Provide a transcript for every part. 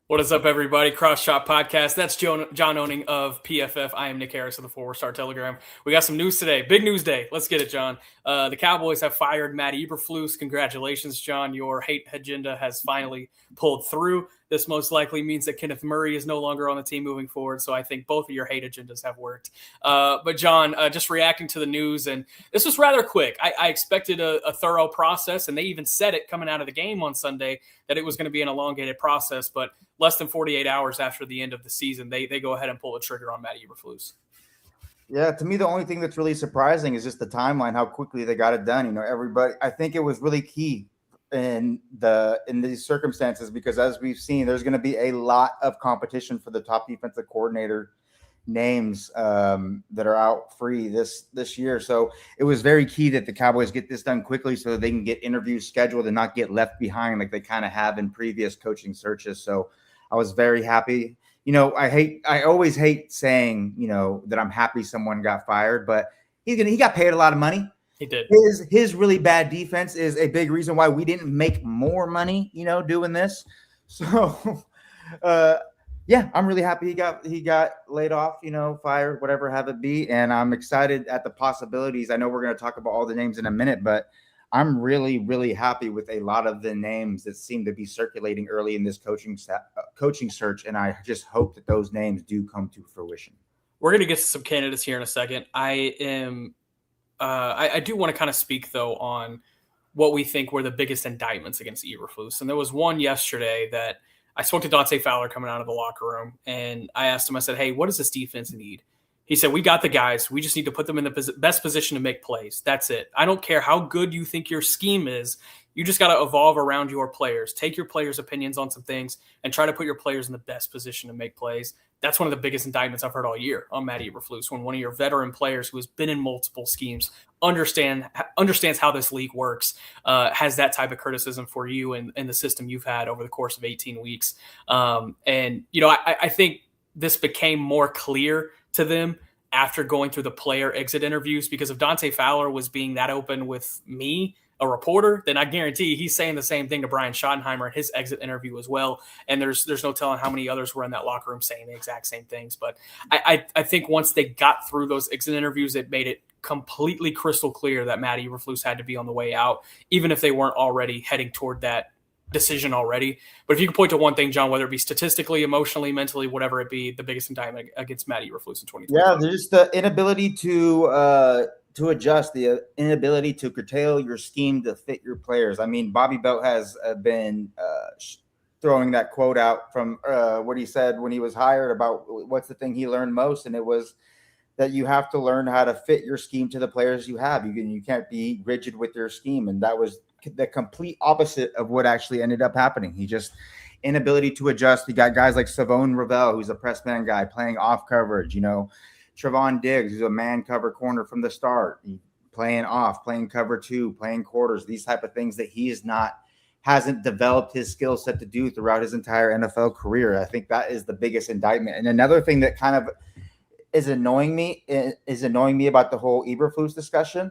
What is up, everybody? Cross Shop Podcast. That's John Owning of PFF. I am Nick Harris of the 4-Star Telegram. We got some news today. Big news day. Let's get it, John. The Cowboys have fired Matt Eberflus. Congratulations, John. Your hate agenda has finally pulled through. This most likely means that Kenneth Murray is no longer on the team moving forward. So I think both of your hate agendas have worked. But John, just reacting to the news, and this was rather quick. I expected a thorough process, and they even said it coming out of the game on Sunday that it was going to be an elongated process. But less than 48 hours after the end of the season, they go ahead and pull the trigger on Matt Eberflus. Yeah, to me, the only thing that's really surprising is just the timeline, how quickly they got it done. You know, everybody, I think it was really key in these circumstances because as we've seen, there's going to be a lot of competition for the top defensive coordinator names that are out free this year. So it was very key that the Cowboys get this done quickly so that they can get interviews scheduled and not get left behind like they kind of have in previous coaching searches. So I was very happy. You know, I always hate saying, you know, that I'm happy someone got fired, but he got paid a lot of money. He did. His really bad defense is a big reason why we didn't make more money, you know, doing this. So, yeah, I'm really happy he got laid off, you know, fired, whatever have it be, and I'm excited at the possibilities. I know we're going to talk about all the names in a minute, but I'm really, really happy with a lot of the names that seem to be circulating early in this coaching search, and I just hope that those names do come to fruition. We're going to get to some candidates here in a second. I do want to kind of speak, though, on what we think were the biggest indictments against Eberflus. And there was one yesterday that I spoke to Dante Fowler coming out of the locker room, and I asked him, I said, hey, what does this defense need? He said, we got the guys. We just need to put them in the best position to make plays. That's it. I don't care how good you think your scheme is. You just got to evolve around your players. Take your players' opinions on some things and try to put your players in the best position to make plays. That's one of the biggest indictments I've heard all year on Matt Eberflus, when one of your veteran players who has been in multiple schemes understands how this league works, has that type of criticism for you and the system you've had over the course of 18 weeks. And, you know, I think this became more clear to them after going through the player exit interviews, because if Dante Fowler was being that open with me, a reporter, then I guarantee he's saying the same thing to Brian Schottenheimer in his exit interview as well. And there's no telling how many others were in that locker room saying the exact same things. But I think once they got through those exit interviews, it made it completely crystal clear that Matt Eberflus had to be on the way out, even if they weren't already heading toward that decision already. But if you could point to one thing, John, whether it be statistically, emotionally, mentally, whatever it be, the biggest indictment against Matt Eberflus in 2020. Yeah, there's the inability to adjust, the inability to curtail your scheme to fit your players. I mean, Bobby Belt has been throwing that quote out from what he said when he was hired about what's the thing he learned most, and it was that you have to learn how to fit your scheme to the players you have. You can't be rigid with your scheme, and that was the complete opposite of what actually ended up happening. He just inability to adjust. You got guys like Savone Ravel, who's a press man guy, playing off coverage, you know, Trevon Diggs, who's a man cover corner from the start, playing off, playing cover two, playing quarters, these type of things that he hasn't developed his skill set to do throughout his entire NFL career. I think that is the biggest indictment. And another thing that kind of is annoying me about the whole Eberflus discussion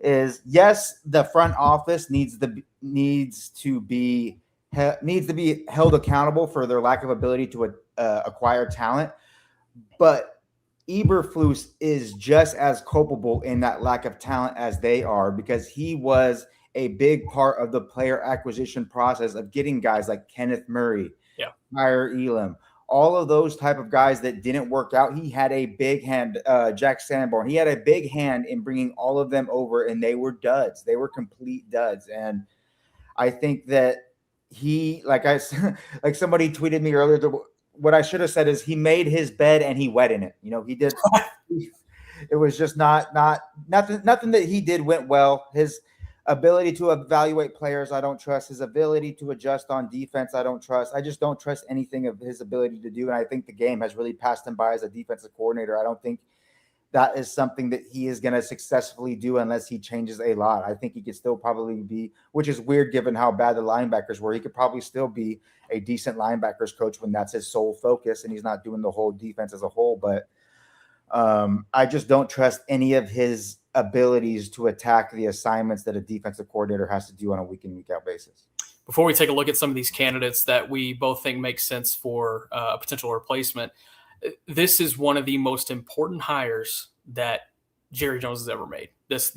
is, yes, the front office needs to be held accountable for their lack of ability to acquire talent, but Eberflus is just as culpable in that lack of talent as they are, because he was a big part of the player acquisition process of getting guys like Kenneth Murray, Meyer Elam, all of those type of guys that didn't work out. He had a big hand, Jack Sanborn. He had a big hand in bringing all of them over, and they were duds. They were complete duds. And I think that he, like somebody tweeted me earlier, what I should have said is he made his bed and he wet in it. You know, he did. It was just nothing that he did went well. His ability to evaluate players, I don't trust. His ability to adjust on defense, I don't trust. I just don't trust anything of his ability to do. And I think the game has really passed him by as a defensive coordinator. I don't think that is something that he is going to successfully do unless he changes a lot. I think he could still probably be, which is weird given how bad the linebackers were, he could probably still be a decent linebackers coach when that's his sole focus and he's not doing the whole defense as a whole. But I just don't trust any of his abilities to attack the assignments that a defensive coordinator has to do on a week in, week out basis. before we take a look at some of these candidates that we both think make sense for a potential replacement, this is one of the most important hires that Jerry Jones has ever made. This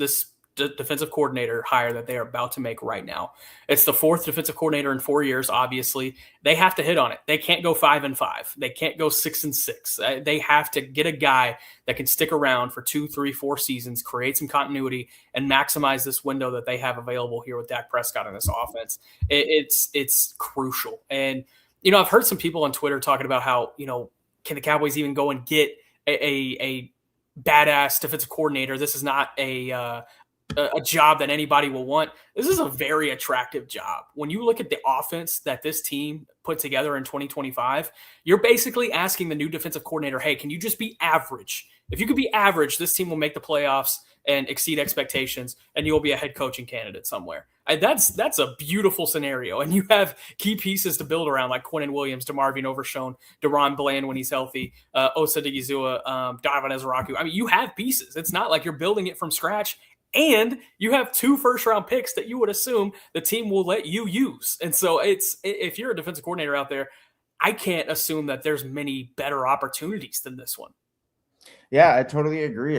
defensive coordinator hire that they are about to make right now. It's the fourth defensive coordinator in 4 years. Obviously, they have to hit on it. They can't go 5-5. They can't go 6-6. They have to get a guy that can stick around for 2, 3, 4 seasons, create some continuity, and maximize this window that they have available here with Dak Prescott in this offense. It's crucial. And I've heard some people on Twitter talking about how can the Cowboys even go and get a badass defensive coordinator? This is not a job that anybody will want. This is a very attractive job. When you look at the offense that this team put together in 2025, you're basically asking the new defensive coordinator, hey, can you just be average? If you could be average, this team will make the playoffs and exceed expectations, and you'll be a head coaching candidate somewhere. That's a beautiful scenario. And you have key pieces to build around, like Quinnen Williams, DeMarvion Overshown, Deron Bland when he's healthy, Osa Digizua, Donovan Ezraku. I mean, you have pieces. It's not like you're building it from scratch. And you have 2 first-round picks that you would assume the team will let you use. And so if you're a defensive coordinator out there, I can't assume that there's many better opportunities than this one. Yeah, I totally agree.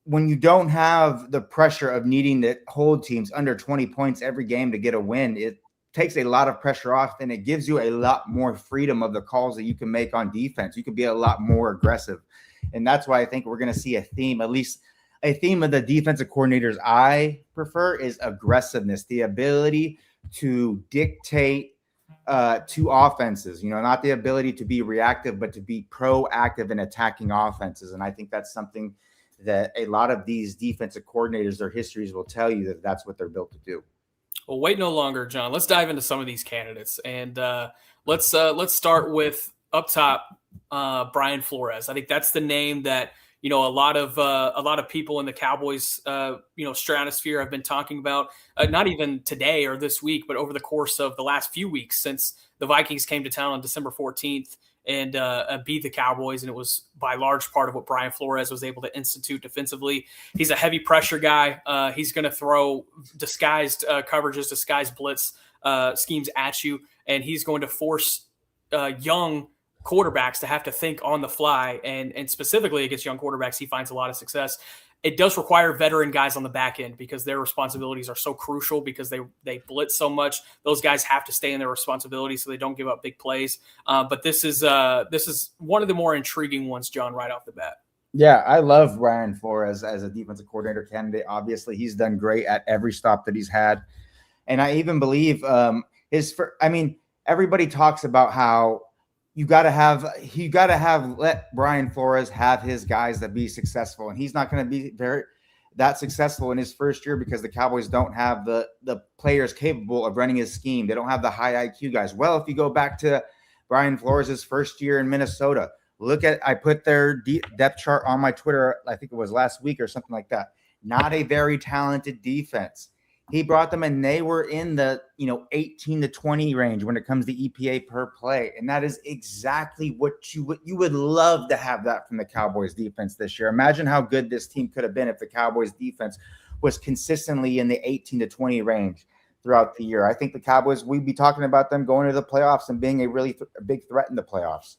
When you don't have the pressure of needing to hold teams under 20 points every game to get a win, it takes a lot of pressure off, and it gives you a lot more freedom of the calls that you can make on defense. You can be a lot more aggressive. And that's why I think we're going to see a theme, at least a theme of the defensive coordinators I prefer, is aggressiveness, the ability to dictate to offenses, not the ability to be reactive, but to be proactive in attacking offenses. And I think that's something that a lot of these defensive coordinators, their histories will tell you that that's what they're built to do. Well, wait no longer, John. Let's dive into some of these candidates, and let's start with up top, Brian Flores. I think that's the name that a lot of people in the Cowboys stratosphere have been talking about, not even today or this week, but over the course of the last few weeks since the Vikings came to town on December 14th and beat the Cowboys. And it was by large part of what Brian Flores was able to institute defensively. He's a heavy pressure guy. He's going to throw disguised coverages, disguised blitz schemes at you, and he's going to force young quarterbacks to have to think on the fly, and specifically against young quarterbacks, he finds a lot of success. It does require veteran guys on the back end because their responsibilities are so crucial because they blitz so much. Those guys have to stay in their responsibilities so they don't give up big plays. But this is one of the more intriguing ones, John, right off the bat. Yeah, I love Brian Flores as a defensive coordinator candidate. Obviously, he's done great at every stop that he's had. And I even believe everybody talks about how you got to let Brian Flores have his guys that be successful. And he's not going to be that successful in his first year because the Cowboys don't have the players capable of running his scheme. They don't have the high IQ guys. Well, if you go back to Brian Flores' first year in Minnesota, I put their depth chart on my Twitter. I think it was last week or something like that. Not a very talented defense. He brought them and they were in the 18 to 20 range when it comes to EPA per play. And that is exactly what you would love to have that from the Cowboys defense this year. Imagine how good this team could have been if the Cowboys defense was consistently in the 18 to 20 range throughout the year. I think the Cowboys, we'd be talking about them going to the playoffs and being a really big threat in the playoffs.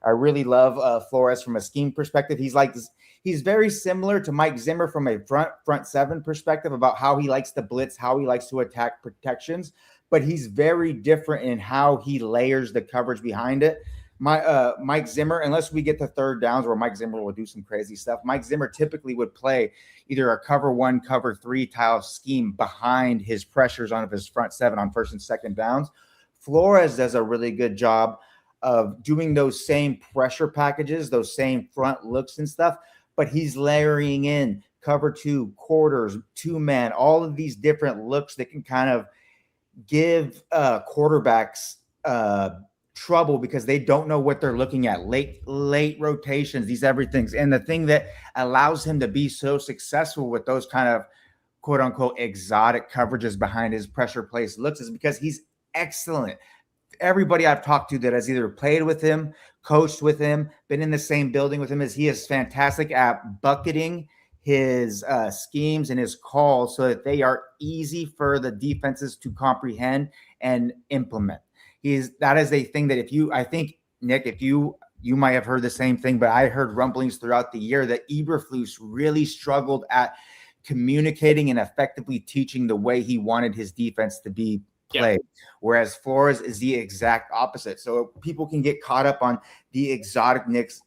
I really love Flores from a scheme perspective. He's very similar to Mike Zimmer from a front seven perspective about how he likes to blitz, how he likes to attack protections, but he's very different in how he layers the coverage behind it. Mike Zimmer, unless we get to third downs where Mike Zimmer will do some crazy stuff, Mike Zimmer typically would play either a cover 1, cover 3 style scheme behind his pressures on his front seven on first and second downs. Flores does a really good job of doing those same pressure packages, those same front looks and stuff, but he's layering in cover 2, quarters, 2-man, all of these different looks that can kind of give quarterbacks trouble because they don't know what they're looking at. Late rotations, these everythings. And the thing that allows him to be so successful with those kind of quote unquote exotic coverages behind his pressure place looks is because he's excellent. Everybody I've talked to that has either played with him, coached with him, been in the same building with him, he is fantastic at bucketing his schemes and his calls so that they are easy for the defenses to comprehend and implement. That is a thing that I think, Nick, if you might have heard the same thing, but I heard rumblings throughout the year that Eberflus really struggled at communicating and effectively teaching the way he wanted his defense to be played, whereas Flores is the exact opposite. So people can get caught up on the exoticness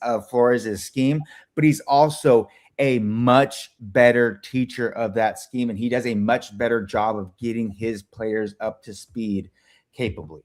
of Flores' scheme, but he's also a much better teacher of that scheme, and he does a much better job of getting his players up to speed capably.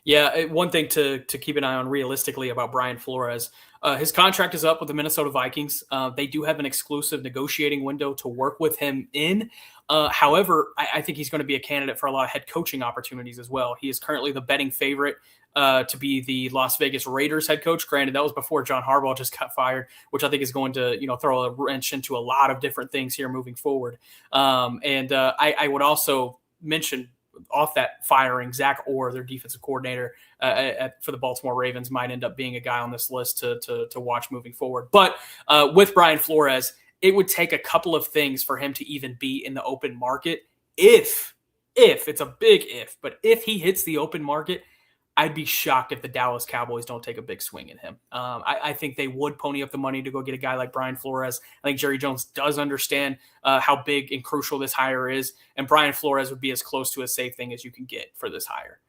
Yeah, one thing to keep an eye on realistically about Brian Flores, his contract is up with the Minnesota Vikings. They do have an exclusive negotiating window to work with him in. However, I think he's going to be a candidate for a lot of head coaching opportunities as well. He is currently the betting favorite to be the Las Vegas Raiders head coach. Granted, that was before John Harbaugh just got fired, which I think is going to throw a wrench into a lot of different things here moving forward. I would also mention, off that firing, Zach Orr, their defensive coordinator for the Baltimore Ravens, might end up being a guy on this list to watch moving forward. But with Brian Flores, it would take a couple of things for him to even be in the open market. If it's a big if, but if he hits the open market, I'd be shocked if the Dallas Cowboys don't take a big swing at him. I think they would pony up the money to go get a guy like Brian Flores. I think Jerry Jones does understand how big and crucial this hire is, and Brian Flores would be as close to a safe thing as you can get for this hire.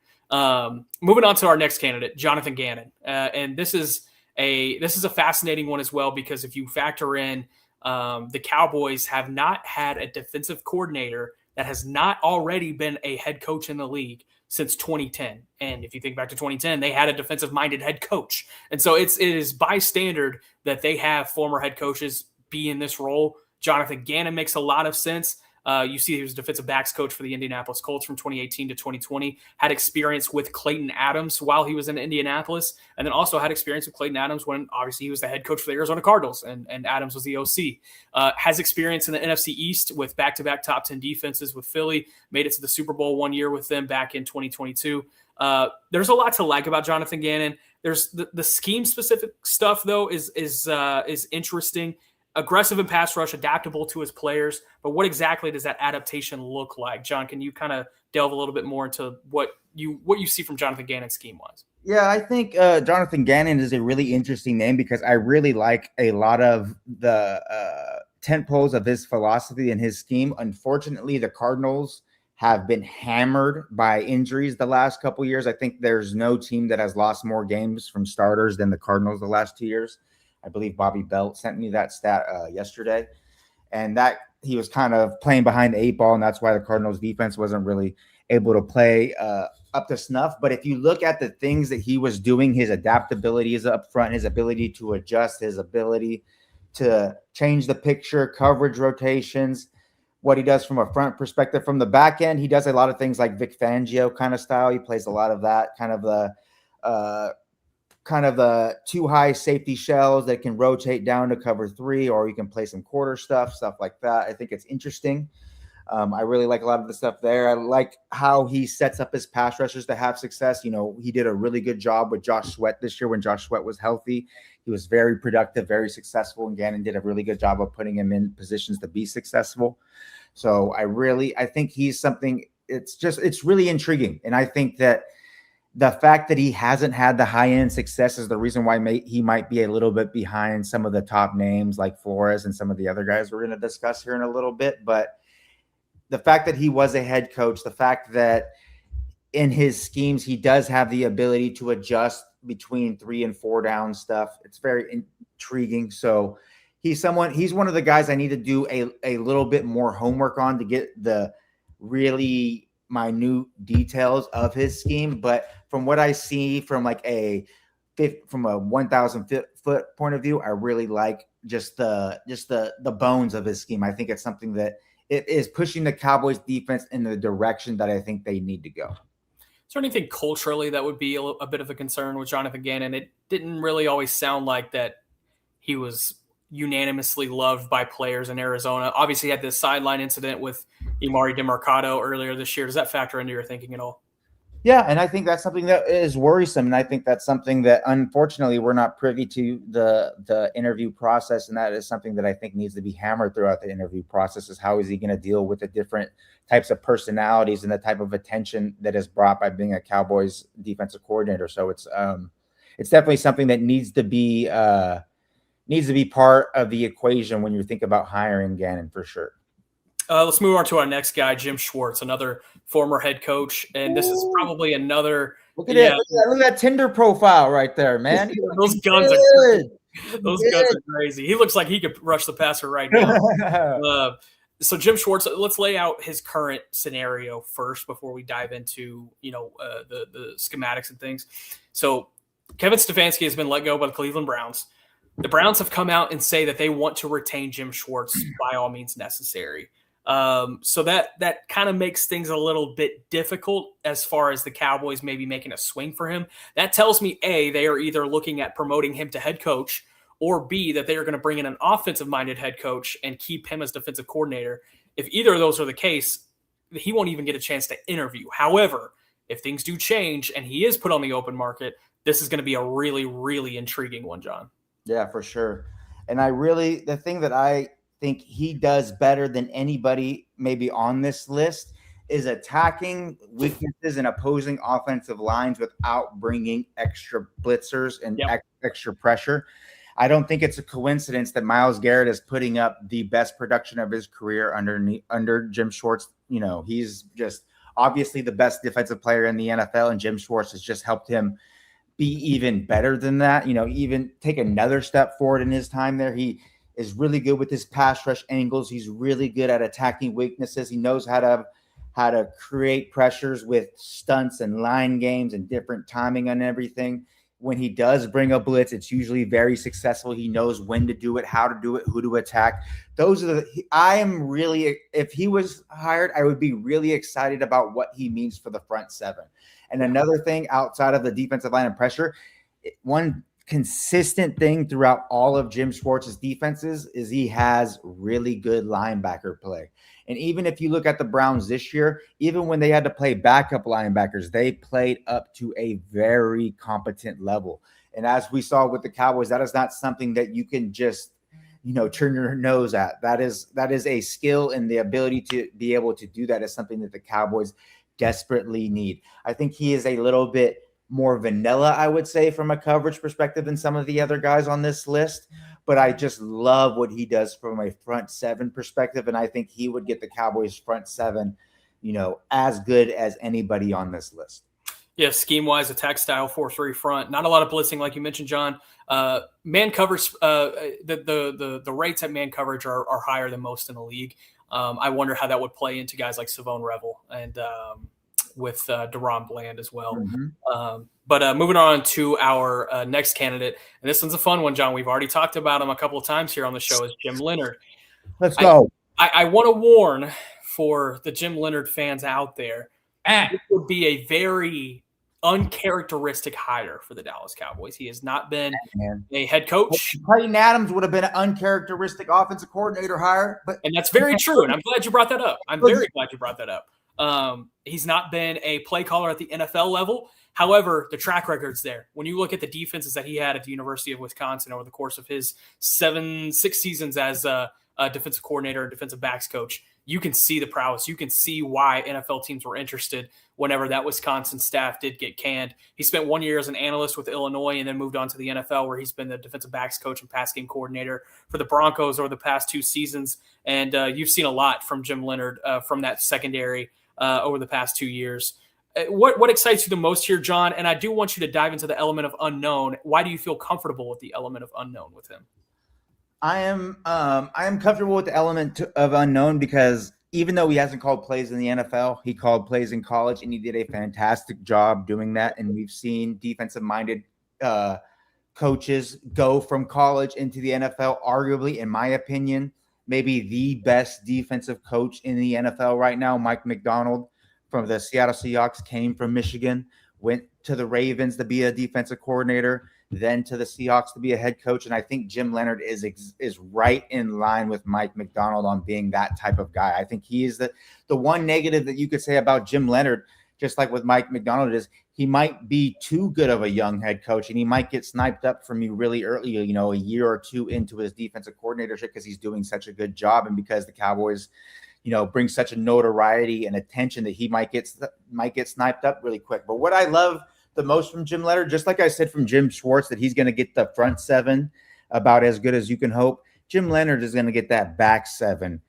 Moving on to our next candidate, Jonathan Ganon, and this is a fascinating one as well, because if you factor in the Cowboys have not had a defensive coordinator that has not already been a head coach in the league since 2010. And if you think back to 2010, they had a defensive-minded head coach. And so it is by standard that they have former head coaches be in this role. Jonathan Gannon makes a lot of sense. You see he was a defensive backs coach for the Indianapolis Colts from 2018 to 2020, had experience with Clayton Adams while he was in Indianapolis, and then also had experience with Clayton Adams when obviously he was the head coach for the Arizona Cardinals and Adams was the OC. Has experience in the NFC East with back-to-back top 10 defenses with Philly, made it to the Super Bowl 1 year with them back in 2022. There's a lot to like about Jonathan Gannon. There's the scheme-specific stuff, though, is interesting. Aggressive in pass rush, adaptable to his players, but what exactly does that adaptation look like? John, can you kind of delve a little bit more into what you see from Jonathan Gannon scheme-wise? Yeah, I think Jonathan Gannon is a really interesting name because I really like a lot of the tent poles of his philosophy and his scheme. Unfortunately, the Cardinals have been hammered by injuries the last couple of years. I think there's no team that has lost more games from starters than the Cardinals the last 2 years. I believe Bobby Belt sent me that stat yesterday, and that he was kind of playing behind the eight ball, and that's why the Cardinals defense wasn't really able to play up to snuff. But if you look at the things that he was doing, his adaptability is up front, his ability to adjust, his ability to change the picture, coverage rotations, what he does from a front perspective. From the back end, he does a lot of things like Vic Fangio kind of style. He plays a lot of that kind of the too high safety shells that can rotate down to cover three, or you can play some quarter stuff like that. I think it's interesting. I really like a lot of the stuff there. I like how he sets up his pass rushers to have success. He did a really good job with Josh Sweat this year when Josh Sweat was healthy. He was very productive, very successful, and Gannon did a really good job of putting him in positions to be successful. So I think he's something, it's really intriguing. And I think that the fact that he hasn't had the high-end success is the reason why he might be a little bit behind some of the top names like Flores and some of the other guys we're going to discuss here in a little bit. But the fact that he was a head coach, the fact that in his schemes he does have the ability to adjust between 3 and 4 down stuff, it's very intriguing. So he's one of the guys I need to do a little bit more homework on to get the really minute details of his scheme. But from what I see from a 1,000 foot point of view, I really like just the bones of his scheme. I think it's something that it is pushing the Cowboys defense in the direction that I think they need to go. Is there anything culturally that would be a bit of a concern with Jonathan Gannon? It didn't really always sound like that he was unanimously loved by players in Arizona. Obviously, he had this sideline incident with Emari Demercado earlier this year. Does that factor into your thinking at all? Yeah, and I think that's something that is worrisome, and I think that's something that unfortunately we're not privy to the interview process, and that is something that I think needs to be hammered throughout the interview process. Is how is he going to deal with the different types of personalities and the type of attention that is brought by being a Cowboys defensive coordinator? So it's definitely something that needs to be part of the equation when you think about hiring Ganon for sure. Let's move on to our next guy, Jim Schwartz, another former head coach, and this is probably another. Look at it! Look at that Tinder profile right there, man. Those guns are crazy. Those guns are crazy. He looks like he could rush the passer right now. So Jim Schwartz, let's lay out his current scenario first before we dive into the schematics and things. So Kevin Stefanski has been let go by the Cleveland Browns. The Browns have come out and say that they want to retain Jim Schwartz by all means necessary. So that kind of makes things a little bit difficult as far as the Cowboys maybe making a swing for him. That tells me, A, they are either looking at promoting him to head coach, or B, that they are going to bring in an offensive-minded head coach and keep him as defensive coordinator. If either of those are the case, he won't even get a chance to interview. However, if things do change and he is put on the open market, this is going to be a really, really intriguing one, John. Yeah, for sure. And the thing that I think he does better than anybody maybe on this list is attacking weaknesses and opposing offensive lines without bringing extra blitzers and extra pressure. I don't think it's a coincidence that Myles Garrett is putting up the best production of his career under Jim Schwartz. You know, he's just obviously the best defensive player in the NFL, and Jim Schwartz has just helped him be even better than that, you know, even take another step forward in his time there. He is really good with his pass rush angles. He's really good at attacking weaknesses. He knows how to create pressures with stunts and line games and different timing on everything. When he does bring a blitz, it's usually very successful. He knows when to do it, how to do it, who to attack. If he was hired, I would be really excited about what he means for the front seven. And another thing outside of the defensive line and pressure, one consistent thing throughout all of Jim Schwartz's defenses is he has really good linebacker play. And even if you look at the Browns this year, even when they had to play backup linebackers, they played up to a very competent level. And as we saw with the Cowboys, that is not something that you can just, turn your nose at. That is a skill, and the ability to be able to do that is something that the Cowboys desperately need. I think he is a little bit more vanilla, I would say, from a coverage perspective than some of the other guys on this list. But I just love what he does from a front seven perspective. And I think he would get the Cowboys front seven, as good as anybody on this list. Yeah, scheme-wise, attack style, 4-3 front. Not a lot of blitzing, like you mentioned, John. Man coverage, the rates at man coverage are higher than most in the league. I wonder how that would play into guys like Savone Revel and with Deron Bland as well. Mm-hmm. But moving on to our next candidate, and this one's a fun one, John. We've already talked about him a couple of times here on the show, is Jim Leonhard. Let's go. I want to warn for the Jim Leonhard fans out there, it would be a very uncharacteristic hire for the Dallas Cowboys. He has not been a head coach. Clayton Adams would have been an uncharacteristic offensive coordinator hire. And that's very true, and I'm glad you brought that up. I'm very glad you brought that up. He's not been a play caller at the NFL level. However, the track record's there. When you look at the defenses that he had at the University of Wisconsin over the course of his 6 seasons as a defensive coordinator and defensive backs coach, you can see the prowess. You can see why NFL teams were interested whenever that Wisconsin staff did get canned. He spent 1 year as an analyst with Illinois and then moved on to the NFL, where he's been the defensive backs coach and pass game coordinator for the Broncos over the past 2 seasons. And you've seen a lot from Jim Leonhard from that secondary over the past 2 years. What excites you the most here, John? And I do want you to dive into the element of unknown. Why do you feel comfortable with the element of unknown with him? I am comfortable with the element of unknown because even though he hasn't called plays in the NFL, he called plays in college, and he did a fantastic job doing that. And we've seen defensive-minded coaches go from college into the NFL, arguably, in my opinion, maybe the best defensive coach in the NFL right now, Mike Macdonald from the Seattle Seahawks, came from Michigan, went to the Ravens to be a defensive coordinator, then to the Seahawks to be a head coach. And I think Jim Leonhard is right in line with Mike Macdonald on being that type of guy. I think he is the one negative that you could say about Jim Leonhard. just like with Mike McDonald is, he might be too good of a young head coach and he might get sniped up from you really early, a year or two into his defensive coordinatorship because he's doing such a good job and because the Cowboys, bring such a notoriety and attention that he might get sniped up really quick. But what I love the most from Jim Leonhard, just like I said from Jim Schwartz, that he's going to get the front seven about as good as you can hope. Jim Leonhard is going to get that back seven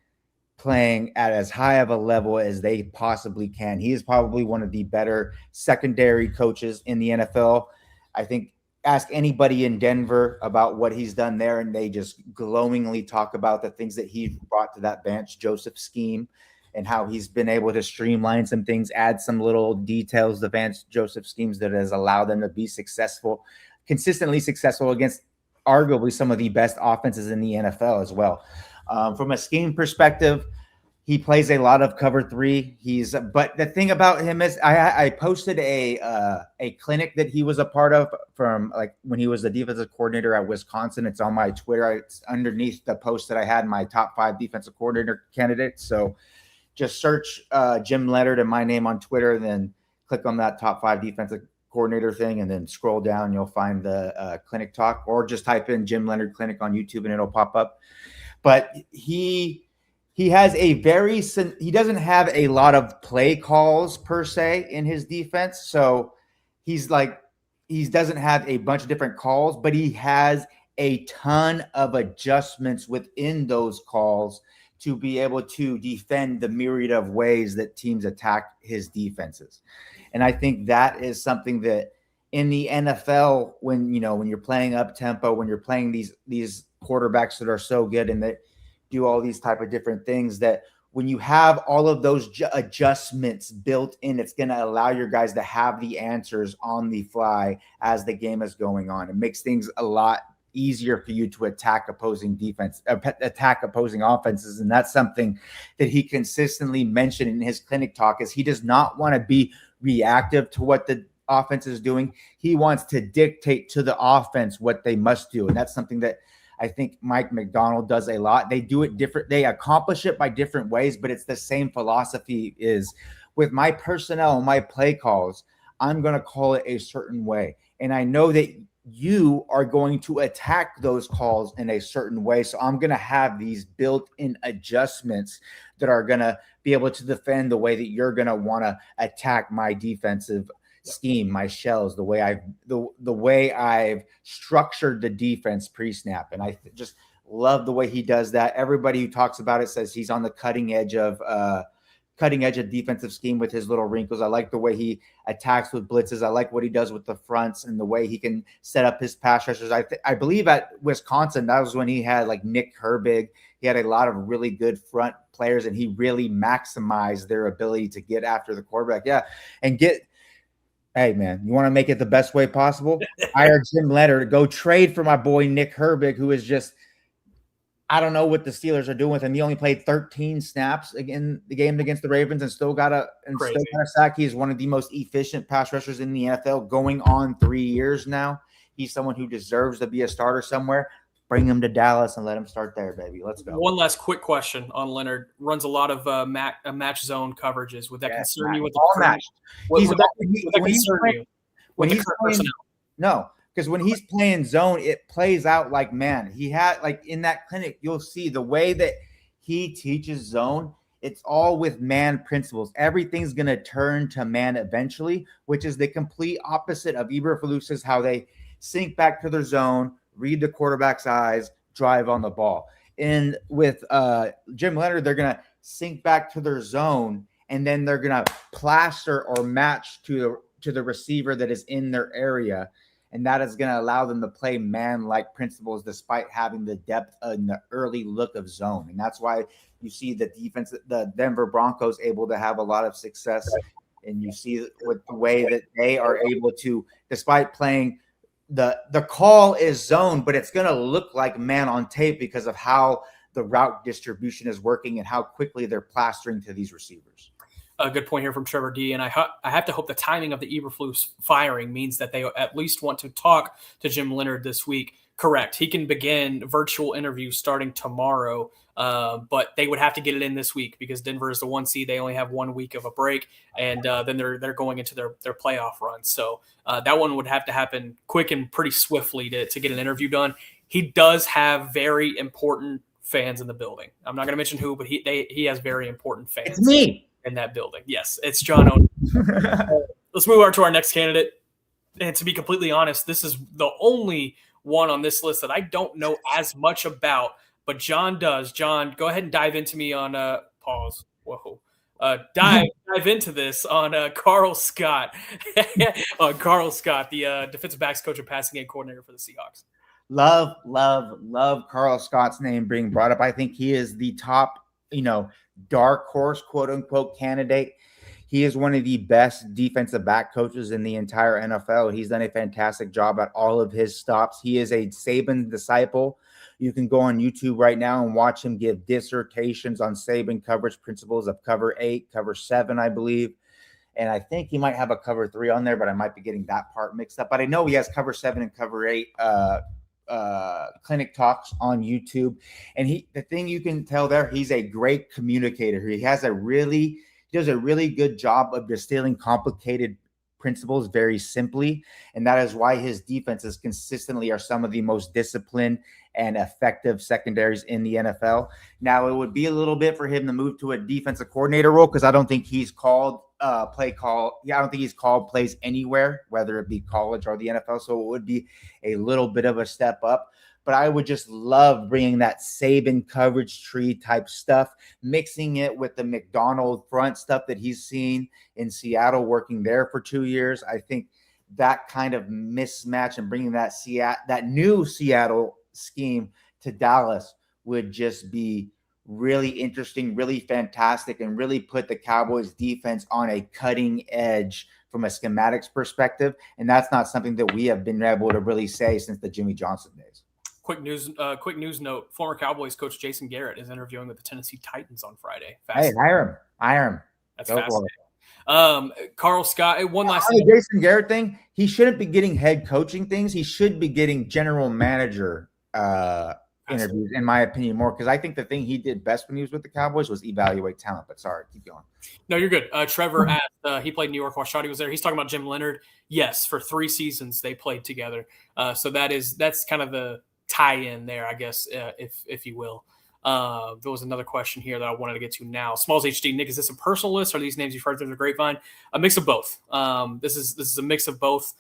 playing at as high of a level as they possibly can. He is probably one of the better secondary coaches in the NFL. I think ask anybody in Denver about what he's done there, and they just glowingly talk about the things that he brought to that Vance Joseph scheme and how he's been able to streamline some things, add some little details to Vance Joseph schemes that has allowed them to be successful, consistently successful against arguably some of the best offenses in the NFL as well. From a scheme perspective, he plays a lot of cover three. But the thing about him is I posted a clinic that he was a part of from like when he was the defensive coordinator at Wisconsin. It's on my Twitter. It's underneath the post that I had my top 5 defensive coordinator candidates. So just search Jim Leonhard and my name on Twitter, and then click on that top 5 defensive coordinator thing, and then scroll down. You'll find the clinic talk, or just type in Jim Leonhard Clinic on YouTube and it'll pop up. But he has he doesn't have a lot of play calls per se in his defense. So he doesn't have a bunch of different calls, but he has a ton of adjustments within those calls to be able to defend the myriad of ways that teams attack his defenses. And I think that is something that in the NFL, when you're playing up tempo, when you're playing these quarterbacks that are so good and that do all these type of different things, that when you have all of those adjustments built in, it's going to allow your guys to have the answers on the fly as the game is going on. It makes things a lot easier for you to attack opposing offenses. And that's something that he consistently mentioned in his clinic talk, is he does not want to be reactive to what the offense is doing. He wants to dictate to the offense what they must do. And that's something that I think Mike McDonald does a lot. They do it different. They accomplish it by different ways, but it's the same philosophy. Is with my personnel, my play calls, I'm going to call it a certain way. And I know that you are going to attack those calls in a certain way. So I'm going to have these built-in adjustments that are going to be able to defend the way that you're going to want to attack my defensive scheme, my shells, the way I've structured the defense pre-snap. And I just love the way he does that. Everybody who talks about it says he's on the cutting edge of defensive scheme with his little wrinkles. I like the way he attacks with blitzes. I like what he does with the fronts and the way he can set up his pass rushers. I believe at Wisconsin, that was when he had like Nick Herbig. He had a lot of really good front players, and he really maximized their ability to get after the quarterback. Yeah. And hey, man, you want to make it the best way possible? Hire Jim Leonhard to go trade for my boy Nick Herbig, who is just, I don't know what the Steelers are doing with him. He only played 13 snaps in the game against the Ravens and still got a sack. He's one of the most efficient pass rushers in the NFL, going on 3 years now. He's someone who deserves to be a starter somewhere. Bring him to Dallas and let him start there, baby. Let's go. One last quick question on Leonhard. Runs a lot of match zone coverages. Would that concern you with the match? Would that concern you with the current personnel? No. Because when he's playing zone, it plays out like man. He had, like in that clinic, you'll see the way that he teaches zone. It's all with man principles. Everything's going to turn to man eventually, which is the complete opposite of Eberflus's, how they sink back to their zone, read the quarterback's eyes, drive on the ball. And with Jim Leonhard, they're going to sink back to their zone, and then they're going to plaster or match to the receiver that is in their area. And that is going to allow them to play man-like principles despite having the depth and the early look of zone. And that's why you see the defense, the Denver Broncos, able to have a lot of success. And you see with the way that they are able to, despite playing the call is zone, but it's going to look like man on tape because of how the route distribution is working and how quickly they're plastering to these receivers. A good point here from Trevor D. And I have to hope the timing of the Eberflus firing means that they at least want to talk to Jim Leonhard this week. Correct. He can begin virtual interviews starting tomorrow. But they would have to get it in this week because Denver is the 1 seed. They only have 1 week of a break, and then they're going into their playoff run. So that one would have to happen quick and pretty swiftly to get an interview done. He does have very important fans in the building. I'm not going to mention who, but he has very important fans. It's me in that building. Yes, it's John Owen. Let's move on to our next candidate. And to be completely honest, this is the only one on this list that I don't know as much about, but John does. John, go ahead and dive into me on pause. Whoa. Dive into this on Karl Scott. Karl Scott, the defensive backs coach and passing game coordinator for the Seahawks. Love Karl Scott's name being brought up. I think he is the top, dark horse, quote unquote, candidate. He is one of the best defensive back coaches in the entire NFL. He's done a fantastic job at all of his stops. He is a Saban disciple. You can go on YouTube right now and watch him give dissertations on Saban coverage principles of cover 8, cover 7, I believe. And I think he might have a cover 3 on there, but I might be getting that part mixed up. But I know he has cover 7 and cover 8 clinic talks on YouTube. And the thing you can tell there, he's a great communicator. He does a really good job of distilling complicated principles very simply. And that is why his defenses consistently are some of the most disciplined and effective secondaries in the NFL. Now, it would be a little bit for him to move to a defensive coordinator role because I don't think he's called I don't think he's called plays anywhere, whether it be college or the NFL. So it would be a little bit of a step up. But I would just love bringing that Saban coverage tree type stuff, mixing it with the McDonald front stuff that he's seen in Seattle, working there for 2 years. I think that kind of mismatch and bringing that new Seattle scheme to Dallas would just be really interesting, really fantastic, and really put the Cowboys defense on a cutting edge from a schematics perspective. And that's not something that we have been able to really say since the Jimmy Johnson days. Quick news note: former Cowboys coach Jason Garrett is interviewing with the Tennessee Titans on Friday. Hey, hire him. That's fascinating. Karl Scott. One last thing. Jason Garrett thing. He shouldn't be getting head coaching things. He should be getting general manager interviews, in my opinion, more, because I think the thing he did best when he was with the Cowboys was evaluate talent. But sorry, keep going. No, you're good. Trevor asked, he played New York while Shotty was there. He's talking about Jim Leonhard. Yes, for 3 seasons they played together. So that's kind of the tie-in there, I guess, if you will. There was another question here that I wanted to get to now. Smalls HD, Nick, is this a personal list or are these names you've heard through the grapevine? A mix of both. This is a mix of both.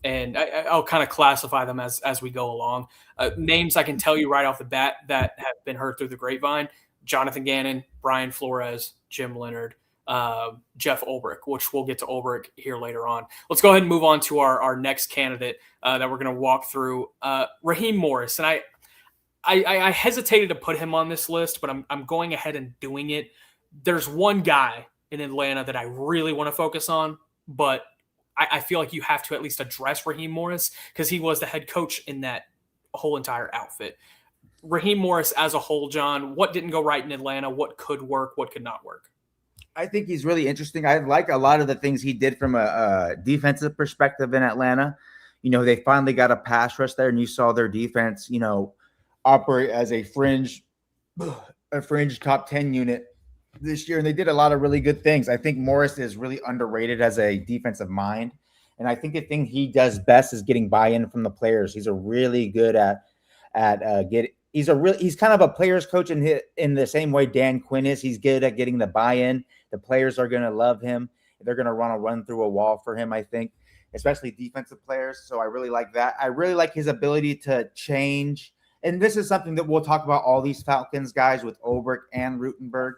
And I'll kind of classify them as we go along. Names I can tell you right off the bat that have been heard through the grapevine: Jonathan Ganon, Brian Flores, Jim Leonhard, Jeff Ulbrich, which we'll get to Ulbrich here later on. Let's go ahead and move on to our next candidate that we're going to walk through, Raheem Morris. And I hesitated to put him on this list, but I'm going ahead and doing it. There's one guy in Atlanta that I really want to focus on, but I feel like you have to at least address Raheem Morris because he was the head coach in that whole entire outfit. Raheem Morris as a whole, John, what didn't go right in Atlanta? What could work? What could not work? I think he's really interesting. I like a lot of the things he did from a defensive perspective in Atlanta. They finally got a pass rush there, and you saw their defense, operate as a fringe top 10 unit this year, and they did a lot of really good things. I think Morris is really underrated as a defensive mind, and I think the thing he does best is getting buy-in from the players. He's a really good he's kind of a players coach in the same way Dan Quinn is. He's good at getting the buy-in. The players are going to love him. They're going to run through a wall for him, I think, especially defensive players. So I really like that. I really like his ability to change. And this is something that we'll talk about all these Falcons guys with Ulbrich and Rutenberg,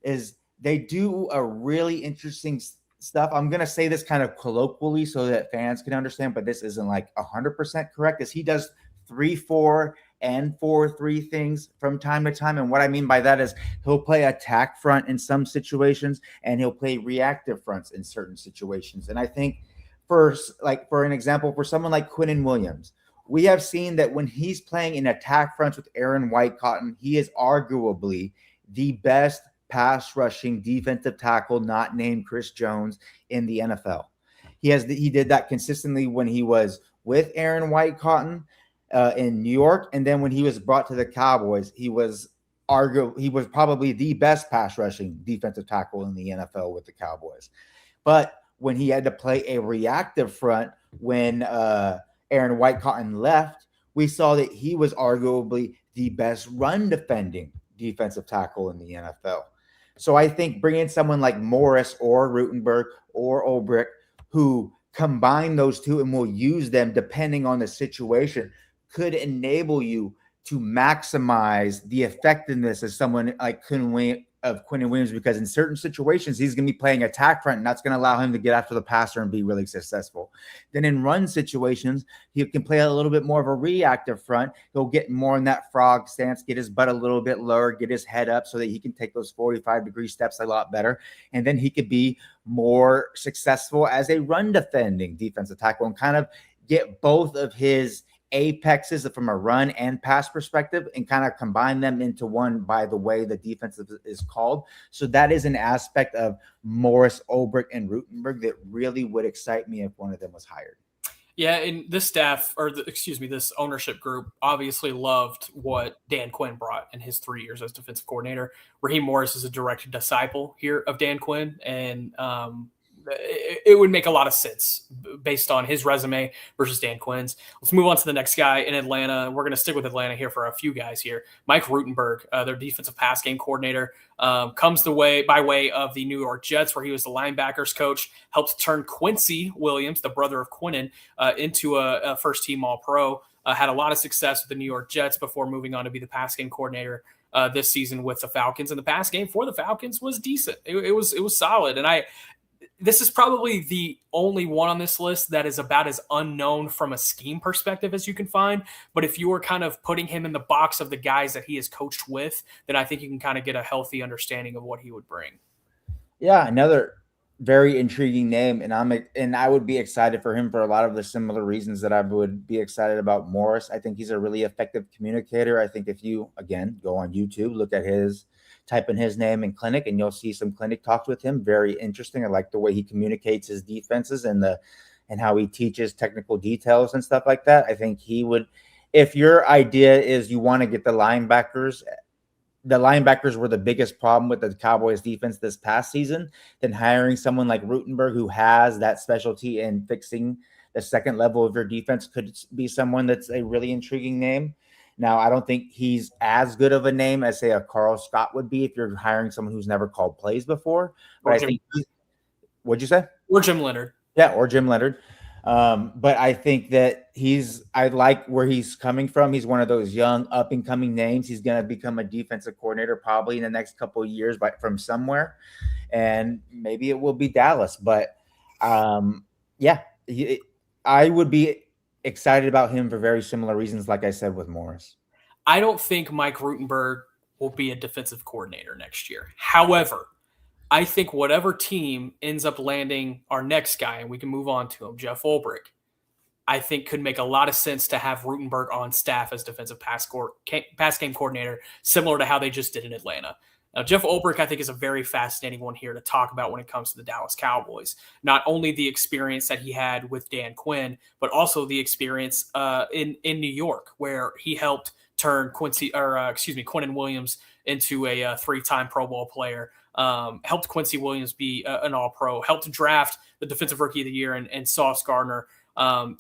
is they do a really interesting stuff. I'm going to say this kind of colloquially so that fans can understand, but this isn't like 100% correct, is he does 3-4 and 4-3 things from time to time. And what I mean by that is he'll play attack front in some situations and he'll play reactive fronts in certain situations. And I think for an example, for someone like Quinnen Williams, we have seen that when he's playing in attack fronts with Aaron White-Cotton, he is arguably the best pass rushing defensive tackle not named Chris Jones in the NFL. He did that consistently when he was with Aaron White-Cotton in New York, and then when he was brought to the Cowboys, he was he was probably the best pass rushing defensive tackle in the NFL with the Cowboys. But when he had to play a reactive front when Aaron White-Cotton left, we saw that he was arguably the best run defending defensive tackle in the NFL. So I think bringing someone like Morris or Rutenberg or Ulbrich, who combine those two and will use them depending on the situation, could enable you to maximize the effectiveness of someone like Quinnen Williams, because in certain situations he's going to be playing attack front, and that's going to allow him to get after the passer and be really successful. Then in run situations, he can play a little bit more of a reactive front. He'll get more in that frog stance, get his butt a little bit lower, get his head up so that he can take those 45-degree steps a lot better. And then he could be more successful as a run defending defensive tackle and kind of get both of his apexes from a run and pass perspective and kind of combine them into one by the way the defense is called. So that is an aspect of Morris, Ulbrich, and Rutenberg that really would excite me if one of them was hired. Yeah, and this staff, this ownership group obviously loved what Dan Quinn brought in his 3 years as defensive coordinator. Raheem Morris is a direct disciple here of Dan Quinn, and it would make a lot of sense based on his resume versus Dan Quinn's. Let's move on to the next guy in Atlanta. We're going to stick with Atlanta here for a few guys here. Mike Rutenberg, their defensive pass game coordinator, comes by way of the New York Jets, where he was the linebackers coach, helped turn Quincy Williams, the brother of Quinnen, into a first-team All-Pro. Had a lot of success with the New York Jets before moving on to be the pass game coordinator this season with the Falcons. And the pass game for the Falcons was decent. It was solid. And this is probably the only one on this list that is about as unknown from a scheme perspective as you can find. But if you were kind of putting him in the box of the guys that he has coached with, then I think you can kind of get a healthy understanding of what he would bring. Yeah, another very intriguing name, and I would be excited for him for a lot of the similar reasons that I would be excited about Morris. I think he's a really effective communicator. I think if you, again, go on YouTube, type in his name in clinic, and you'll see some clinic talks with him. Very interesting. I like the way he communicates his defenses and how he teaches technical details and stuff like that. I think he would, if your idea is you want to get the linebackers were the biggest problem with the Cowboys defense this past season, then hiring someone like Rutenberg, who has that specialty in fixing the second level of your defense, could be someone that's a really intriguing name. Now, I don't think he's as good of a name as, say, a Karl Scott would be if you're hiring someone who's never called plays before. But I think what'd you say? Or Jim Leonhard. Yeah, or Jim Leonhard. But I think that I like where he's coming from. He's one of those young, up-and-coming names. He's going to become a defensive coordinator probably in the next couple of years from somewhere. And maybe it will be Dallas. But, I would be excited about him for very similar reasons, like I said, with Morris. I don't think Mike Rutenberg will be a defensive coordinator next year. However, I think whatever team ends up landing our next guy, and we can move on to him, Jeff Ulbrich, I think could make a lot of sense to have Rutenberg on staff as defensive pass game coordinator, similar to how they just did in Atlanta. Now, Jeff Ulbrich, I think, is a very fascinating one here to talk about when it comes to the Dallas Cowboys. Not only the experience that he had with Dan Quinn, but also the experience in New York, where he helped turn Quinnen Williams into a 3-time Pro Bowl player. Helped Quincy Williams be an All-Pro. Helped draft the Defensive Rookie of the Year and Sauce Gardner.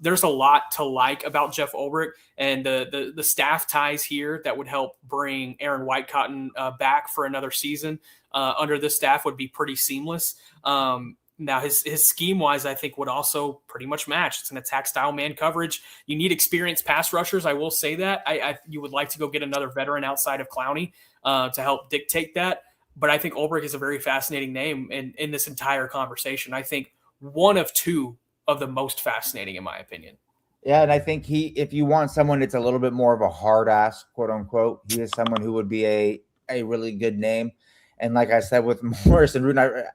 There's a lot to like about Jeff Ulbrich, and the staff ties here that would help bring Aaron White-Cotton back for another season under this staff would be pretty seamless. Now, his scheme-wise, I think, would also pretty much match. It's an attack-style man coverage. You need experienced pass rushers. I will say that. You would like to go get another veteran outside of Clowney to help dictate that. But I think Ulbrich is a very fascinating name in this entire conversation. I think one of two of the most fascinating, in my opinion. Yeah, and I think if you want someone that's a little bit more of a hard ass, quote unquote, he is someone who would be a really good name. And like I said, with Morris and Ruden,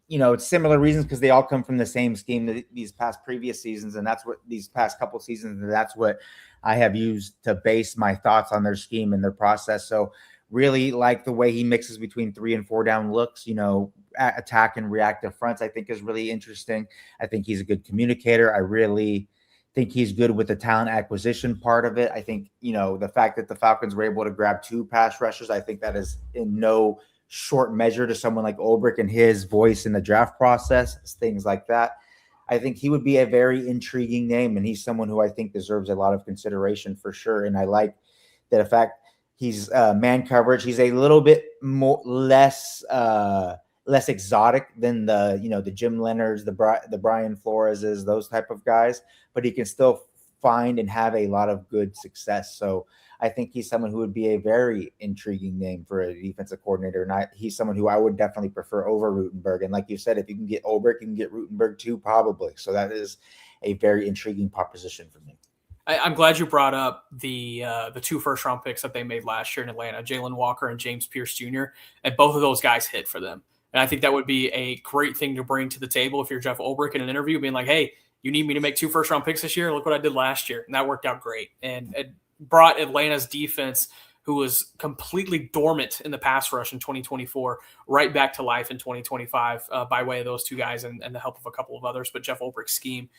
it's similar reasons because they all come from the same scheme these previous seasons, and that's what these past couple seasons, and that's what I have used to base my thoughts on their scheme and their process. So really like the way he mixes between 3 and 4 down looks, attack and reactive fronts, I think is really interesting. I think he's a good communicator. I really think he's good with the talent acquisition part of it. I think, the fact that the Falcons were able to grab 2 pass rushers, I think that is in no short measure to someone like Ulbrich and his voice in the draft process, things like that. I think he would be a very intriguing name, and he's someone who I think deserves a lot of consideration for sure. And I like that fact he's man coverage. He's a little bit less exotic than the Jim Leonhards, the Brian Floreses, those type of guys, but he can still find and have a lot of good success. So I think he's someone who would be a very intriguing name for a defensive coordinator. And he's someone who I would definitely prefer over Rutenberg. And like you said, if you can get Ulbrich, you can get Rutenberg too, probably. So that is a very intriguing proposition for me. I'm glad you brought up the 2 first-round picks that they made last year in Atlanta, Jalen Walker and James Pierce Jr., and both of those guys hit for them. And I think that would be a great thing to bring to the table if you're Jeff Ulbrich in an interview, being like, hey, you need me to make 2 first-round picks this year? Look what I did last year. And that worked out great. And it brought Atlanta's defense, who was completely dormant in the pass rush in 2024, right back to life in 2025 by way of those 2 guys and the help of a couple of others. But Jeff Ulbrich's scheme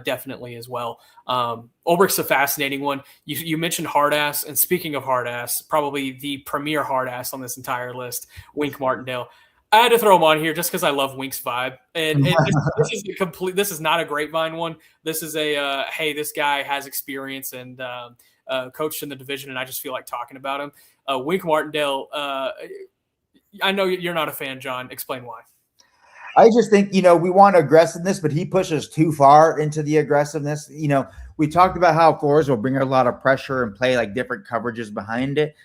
definitely as well. Ulbrich's a fascinating one. You mentioned hard ass, and speaking of hard ass, probably the premier hard ass on this entire list, Wink Martindale. I had to throw him on here just because I love Wink's vibe. And this is not a grapevine one. This is hey, this guy has experience and coached in the division, and I just feel like talking about him. Wink Martindale, I know you're not a fan, John. Explain why. I just think, we want aggressiveness, but he pushes too far into the aggressiveness. We talked about how Flores will bring a lot of pressure and play like different coverages behind it.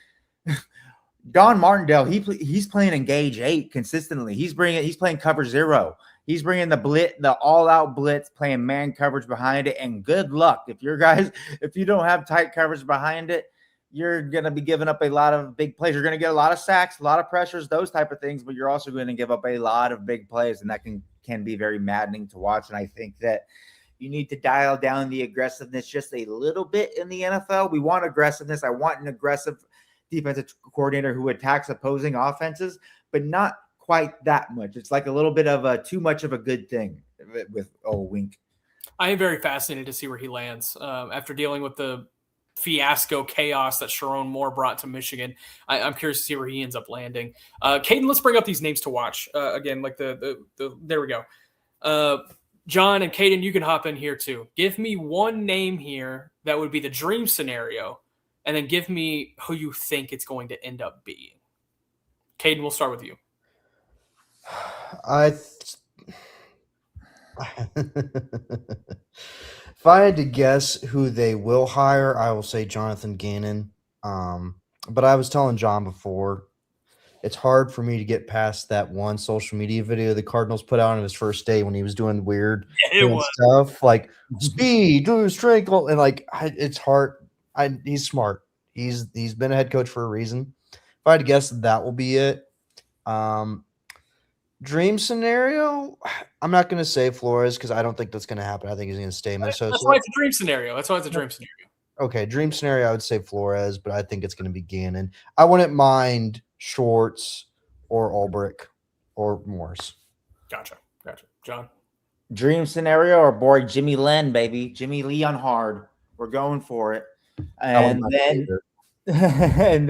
Don Martindale, he's playing engage 8 consistently. He's playing cover 0. He's bringing the all-out blitz, playing man coverage behind it. And good luck if you don't have tight coverage behind it, you're going to be giving up a lot of big plays. You're going to get a lot of sacks, a lot of pressures, those type of things, but you're also going to give up a lot of big plays, and that can be very maddening to watch. And I think that you need to dial down the aggressiveness just a little bit in the NFL. We want aggressiveness. I want an aggressive defensive coordinator who attacks opposing offenses, but not quite that much. It's like a little bit of too much of a good thing with Wink. I am very fascinated to see where he lands after dealing with the fiasco chaos that Sharon Moore brought to Michigan. I'm curious to see where he ends up landing. Caden, let's bring up these names to watch again. Like there we go. John and Caden, you can hop in here too. Give me one name here that would be the dream scenario, and then give me who you think it's going to end up being. Caden, we'll start with you. If I had to guess who they will hire, I will say Jonathan Ganon. But I was telling John before, it's hard for me to get past that one social media video the Cardinals put out on his first day when he was doing weird stuff like speed, strength, and it's hard. He's smart. He's been a head coach for a reason. If I had to guess, that will be it. Dream scenario, I'm not going to say Flores because I don't think that's going to happen. I think he's going to stay in Minnesota. That's why it's a dream scenario. Okay, dream scenario, I would say Flores, but I think it's going to be Ganon. I wouldn't mind Schwartz or Ulbrich or Morris. Gotcha. John? Dream scenario or boy, Jimmy Len, baby. Jimmy Leonhard. We're going for it. And then Jim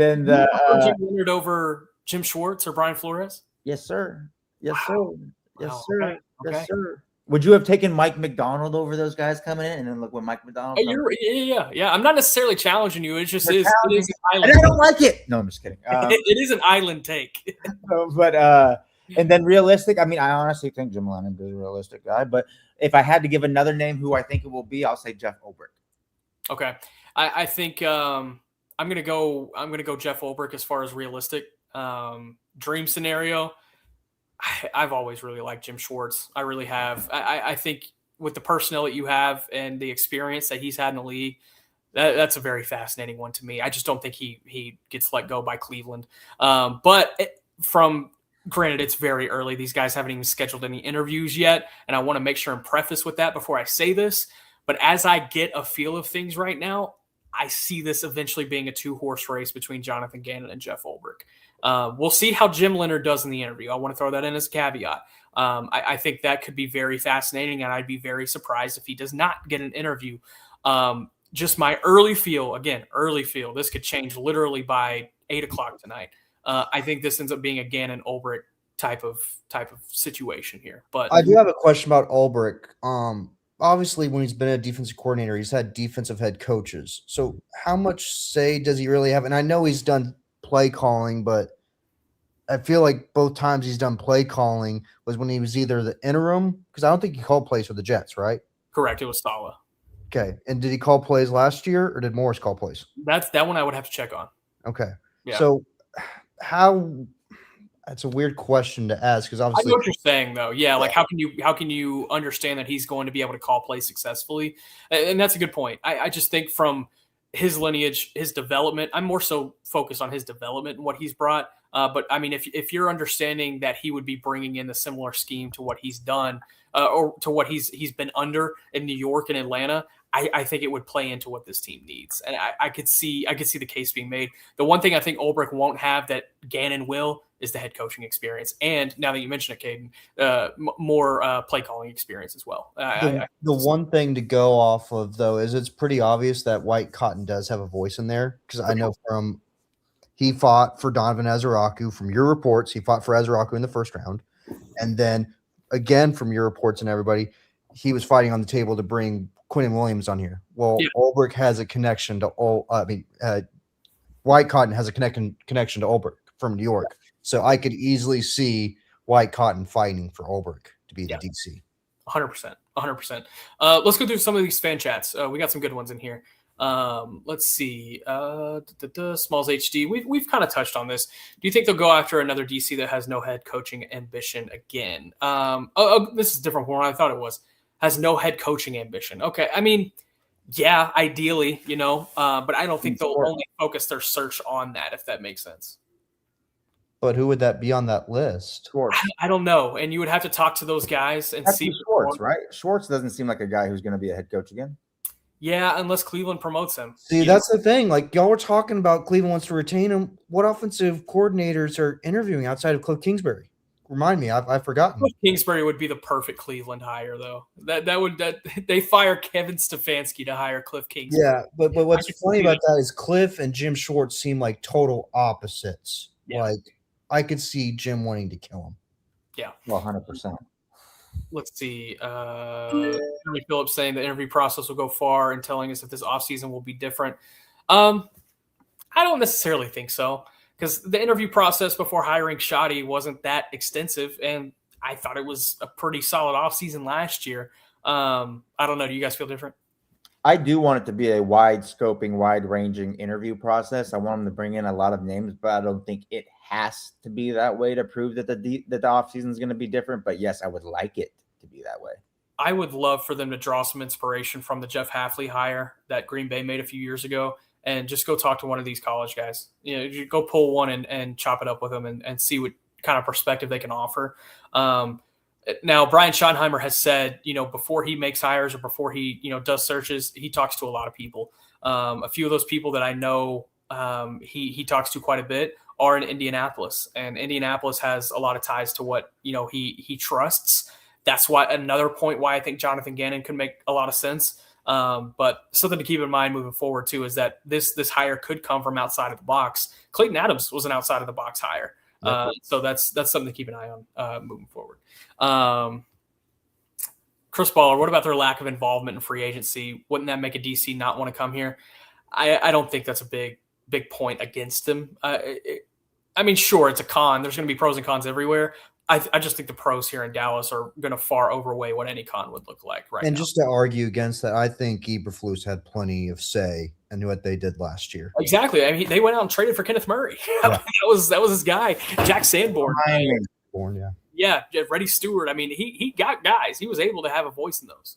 Leonhard over Jim Schwartz or Brian Flores? Yes, sir. Yes, wow. sir. Yes, wow. sir. Okay. Yes, sir. Would you have taken Mike McDonald over those guys coming in? And then look what Mike McDonald. Yeah. I'm not necessarily challenging you. It just is. It is an island. And I don't like it. No, I'm just kidding. It is an island take. And then realistic. I mean, I honestly think Jim Lennon is a realistic guy. But if I had to give another name, who I think it will be, I'll say Jeff Ulbrich. Okay, I think I'm gonna go Jeff Ulbrich as far as realistic. Dream scenario. I've always really liked Jim Schwartz. I really have. I think with the personnel that you have and the experience that he's had in the league, that's a very fascinating one to me. I just don't think he gets let go by Cleveland. Granted, it's very early. These guys haven't even scheduled any interviews yet, and I want to make sure and preface with that before I say this. But as I get a feel of things right now, I see this eventually being a 2-horse race between Jonathan Ganon and Jeff Ulbrich. We'll see how Jim Leonhard does in the interview. I want to throw that in as a caveat. I think that could be very fascinating, and I'd be very surprised if he does not get an interview. Just my early feel, this could change literally by 8 o'clock tonight. I think this ends up being a Ganon Ulbrich type of situation here. But I do have a question about Ulbrich. Obviously, when he's been a defensive coordinator, he's had defensive head coaches. So how much say does he really have? And I know he's done play calling, but I feel like both times he's done play calling was when he was either the interim, because I don't think he called plays for the Jets, right? Correct. It was Saleh. Okay. And did he call plays last year, or did Morris call plays? That one I would have to check on. Okay. Yeah. So that's a weird question to ask, because obviously I know what you're saying, though. Yeah, like how can you understand that he's going to be able to call plays successfully? And that's a good point. I just think from his lineage, his development, I'm more so focused on his development and what he's brought. But I mean, if you're understanding that he would be bringing in a similar scheme to what he's done or to what he's been under in New York and Atlanta, I think it would play into what this team needs. And I could see the case being made. The one thing I think Ulbrich won't have that Ganon will is the head coaching experience. And now that you mention it, Caden, more play calling experience as well. The one thing to go off of, though, is it's pretty obvious that White Cotton does have a voice in there, because I know he fought for Donovan Ezeraku from your reports. He fought for Ezeraku in the first round. And then again, from your reports and everybody, he was fighting on the table to bring Quentin Williams on here. Well, yeah. Ulbrich has a connection to White Cotton has a connection to Ulbrich from New York. So I could easily see White Cotton fighting for Ulbrich to be the DC. 100%. Let's go through some of these fan chats. We got some good ones in here. Let's see. Smalls HD. We've kind of touched on this. Do you think they'll go after another DC that has no head coaching ambition again? This is different from what I thought it was. Has no head coaching ambition. Okay. I mean, yeah, ideally, but I don't think they'll only focus their search on that, if that makes sense. But who would that be on that list? Schwartz. I don't know. And you would have to talk to those guys and see. Schwartz, right? Schwartz doesn't seem like a guy who's going to be a head coach again. Yeah, unless Cleveland promotes him. See, that's the thing. Like, y'all were talking about Cleveland wants to retain him. What offensive coordinators are interviewing outside of Cliff Kingsbury? Remind me, I've forgotten. Cliff Kingsbury would be the perfect Cleveland hire, though. That they fire Kevin Stefanski to hire Cliff Kingsbury. Yeah, but what's funny about that is Cliff and Jim Schwartz seem like total opposites. Yeah. Like, I could see Jim wanting to kill him. Yeah. Well, 100%. Let's see. Henry Phillips saying the interview process will go far and telling us if this offseason will be different. I don't necessarily think so, because the interview process before hiring Shoddy wasn't that extensive, and I thought it was a pretty solid offseason last year. I don't know. Do you guys feel different? I do want it to be a wide-scoping, wide-ranging interview process. I want them to bring in a lot of names, but I don't think it has to be that way to prove that the offseason is going to be different. But yes, I would like it to be that way. I would love for them to draw some inspiration from the Jeff Hafley hire that Green Bay made a few years ago, and just go talk to one of these college guys. You go pull one and chop it up with them and see what kind of perspective they can offer. Now, Brian Schottenheimer has said, before he makes hires or before he, does searches, he talks to a lot of people. A few of those people that I know he talks to quite a bit are in Indianapolis, and Indianapolis has a lot of ties to what, he trusts. That's why another point why I think Jonathan Gannon could make a lot of sense. But something to keep in mind moving forward too is that this hire could come from outside of the box. Clayton Adams was an outside of the box hire. So that's something to keep an eye on moving forward. Chris Baller, what about their lack of involvement in free agency? Wouldn't that make a DC not want to come here? I don't think that's a big point against them. I mean, sure, it's a con. There's going to be pros and cons everywhere. I just think the pros here in Dallas are going to far overweigh what any con would look like right now. And just to argue against that, I think Eberflus had plenty of say in what they did last year. Exactly. I mean, they went out and traded for Kenneth Murray. Yeah. that was his guy. Jack Sanborn. Yeah, Reddy Stewart. I mean, he got guys. He was able to have a voice in those.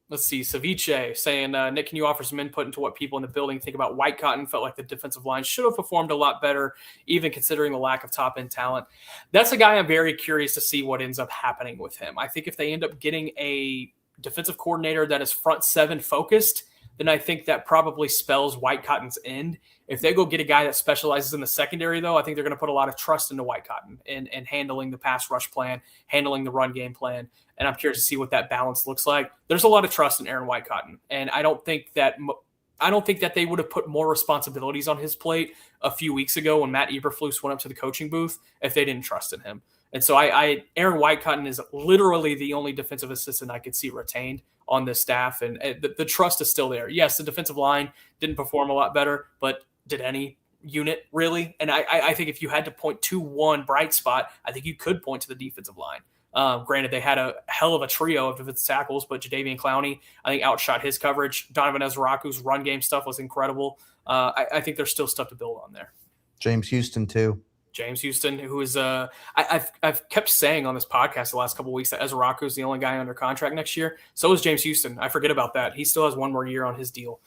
Let's see. Ceviche saying, Nick, can you offer some input into what people in the building think about White Cotton? Felt like the defensive line should have performed a lot better, even considering the lack of top-end talent. That's a guy I'm very curious to see what ends up happening with him. I think if they end up getting a defensive coordinator that is front seven focused, then I think that probably spells White Cotton's end. If they go get a guy that specializes in the secondary, though, I think they're going to put a lot of trust into White Cotton and handling the pass rush plan, handling the run game plan. And I'm curious to see what that balance looks like. There's a lot of trust in Aaron White Cotton, and I don't think that they would have put more responsibilities on his plate a few weeks ago when Matt Eberflus went up to the coaching booth if they didn't trust in him. And so Aaron White Cotton is literally the only defensive assistant I could see retained on this staff, and the trust is still there. Yes, the defensive line didn't perform a lot better, but did any unit really? And I think if you had to point to one bright spot, I think you could point to the defensive line. Granted, they had a hell of a trio of defensive tackles, but Jadeveon Clowney, I think, outshot his coverage. Donovan Ezraku's run game stuff was incredible. I think there's still stuff to build on there. James Houston, too. James Houston, who is I've kept saying on this podcast the last couple of weeks that Ezraku is the only guy under contract next year. So is James Houston. I forget about that. He still has one more year on his deal.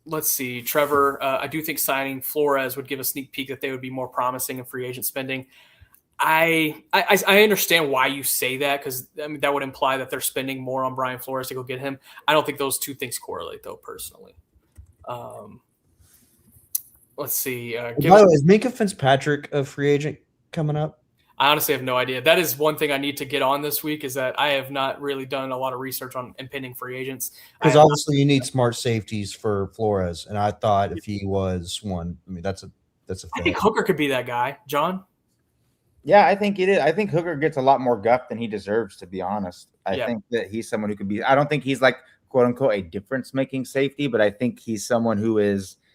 Let's see, Trevor. I do think signing Flores would give a sneak peek that they would be more promising in free agent spending. I understand why you say that, because that would imply that they're spending more on Brian Flores to go get him. I don't think those two things correlate, though, personally. Let's see. By the way, is Minkah Fitzpatrick a free agent coming up? I honestly have no idea. That is one thing I need to get on this week, is that I have not really done a lot of research on impending free agents. Because obviously you need smart safeties for Flores, and I thought if he was one, that's a I think Hooker could be that guy, John. Yeah, I think it is. I think Hooker gets a lot more guff than he deserves, to be honest. I think that he's someone who could be – I don't think he's like, quote-unquote, a difference-making safety, but I think he's someone who is –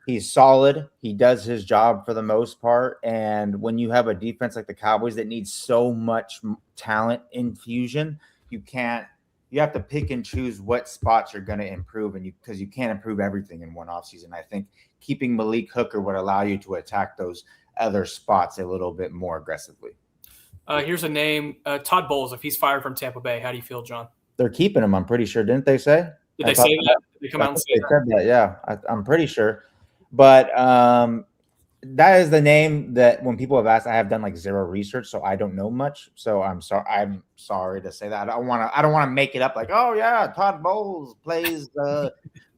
he's solid. He does his job for the most part. And when you have a defense like the Cowboys that needs so much talent infusion, you have to pick and choose what spots you're going to improve, and because you can't improve everything in one offseason. I think keeping Malik Hooker would allow you to attack those other spots a little bit more aggressively. Here's a name, Todd Bowles. If he's fired from Tampa Bay, how do you feel, John? They're keeping him, I'm pretty sure. Didn't they say? Did they say that? Did they come out and say that? Said that? Yeah, I'm pretty sure. But that is the name that when people have asked, I have done like zero research, so I don't know much. So I'm sorry to say that. I don't want to make it up like, oh yeah, Todd Bowles plays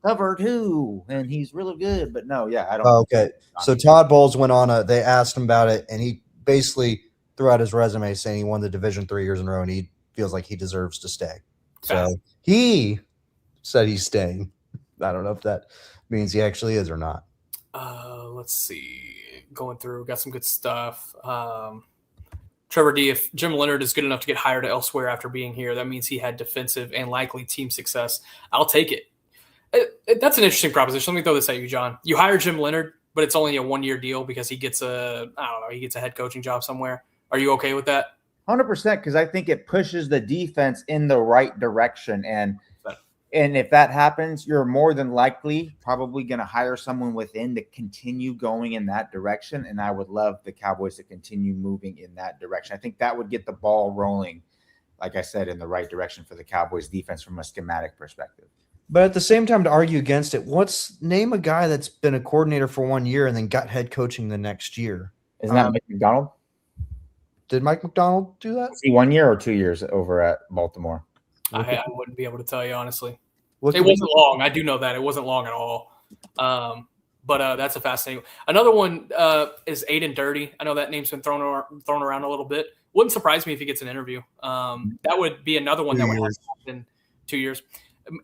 cover 2 and he's really good. But no, yeah, I don't. Okay, so Todd Bowles went on they asked him about it, and he basically threw out his resume saying he won the Division 3 years in a row, and he feels like he deserves to stay. So he said he's staying. I don't know if that means he actually is or not. Let's see. Going through, got some good stuff. Trevor D, if Jim Leonhard is good enough to get hired elsewhere after being here, that means he had defensive and likely team success. I'll take it. That's an interesting proposition. Let me throw this at you, John. You hire Jim Leonhard, but it's only a 1-year deal because he gets a head coaching job somewhere. Are you okay with that? 100%, because I think it pushes the defense in the right direction. And if that happens, you're more than likely probably going to hire someone within to continue going in that direction. And I would love the Cowboys to continue moving in that direction. I think that would get the ball rolling, like I said, in the right direction for the Cowboys defense from a schematic perspective. But at the same time, to argue against it, name a guy that's been a coordinator for 1 year and then got head coaching the next year? Isn't that Mike McDonald? Did Mike McDonald do that? Was he 1 year or 2 years over at Baltimore? I wouldn't be able to tell you, honestly. It wasn't long. I do know that. It wasn't long at all. But that's a fascinating one. Another one is Aiden Dirty. I know that name's been thrown around a little bit. Wouldn't surprise me if he gets an interview. That would be another one that would have to happen 2 years.